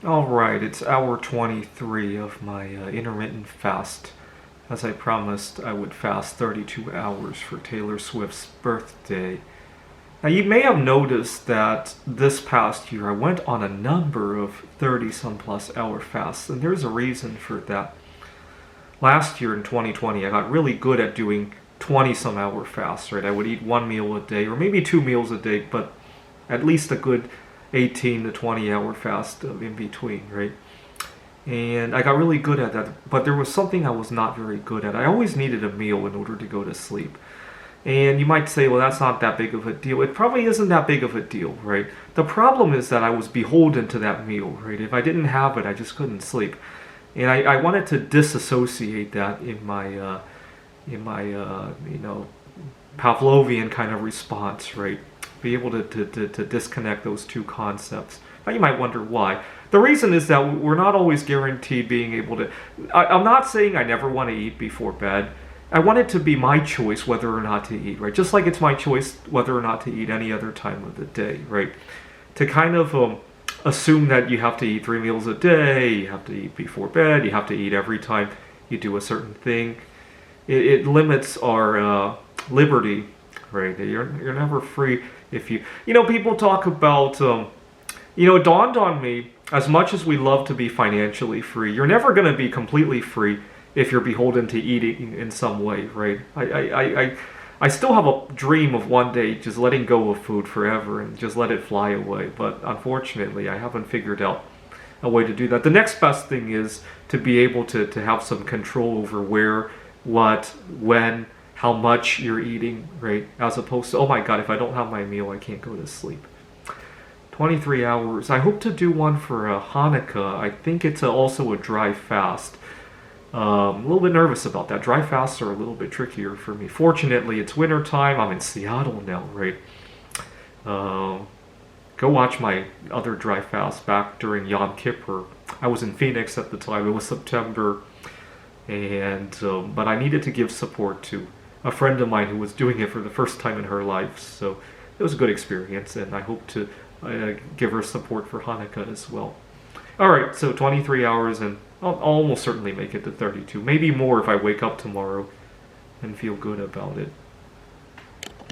Alright, it's hour 23 of my intermittent fast. As I promised, I would fast 32 hours for Taylor Swift's birthday. Now, you may have noticed that this past year I went on a number of 30 some plus hour fasts, and there's a reason for that. Last year in 2020, I got really good at doing 20 some hour fasts, right? I would eat one meal a day, or maybe two meals a day, but at least a good 18 to 20 hour fast in between, right? And I got really good at that, but there was something I was not very good at. I always needed a meal in order to go to sleep. And you might say, well, that's not that big of a deal. It probably isn't that big of a deal, right? The problem is that I was beholden to that meal, right? If I didn't have it, I just couldn't sleep. And I wanted to disassociate that in my Pavlovian kind of response, right? Be able to disconnect those two concepts. Now you might wonder why. The reason is that we're not always guaranteed being able to. I'm not saying I never want to eat before bed. I want it to be my choice whether or not to eat, right? Just like it's my choice whether or not to eat any other time of the day, right? To kind of assume that you have to eat 3 meals a day, you have to eat before bed, you have to eat every time you do a certain thing. It limits our liberty, right? You're never free if you. People talk about. It dawned on me, as much as we love to be financially free, you're never going to be completely free if you're beholden to eating in some way, right? I still have a dream of one day just letting go of food forever and just let it fly away, but unfortunately I haven't figured out a way to do that. The next best thing is to be able to have some control over where, what, when, how much you're eating, right? As opposed to, oh my god, if I don't have my meal, I can't go to sleep. 23 hours. I hope to do one for Hanukkah. I think it's also a dry fast. A little bit nervous about that. Dry fasts are a little bit trickier for me. Fortunately, it's winter time. I'm in Seattle now, right? Go watch my other dry fast back during Yom Kippur. I was in Phoenix at the time. It was September, and but I needed to give support to a friend of mine who was doing it for the first time in her life. So it was a good experience, and I hope to give her support for Hanukkah as well. All right, so 23 hours, and I'll almost certainly make it to 32. Maybe more if I wake up tomorrow and feel good about it.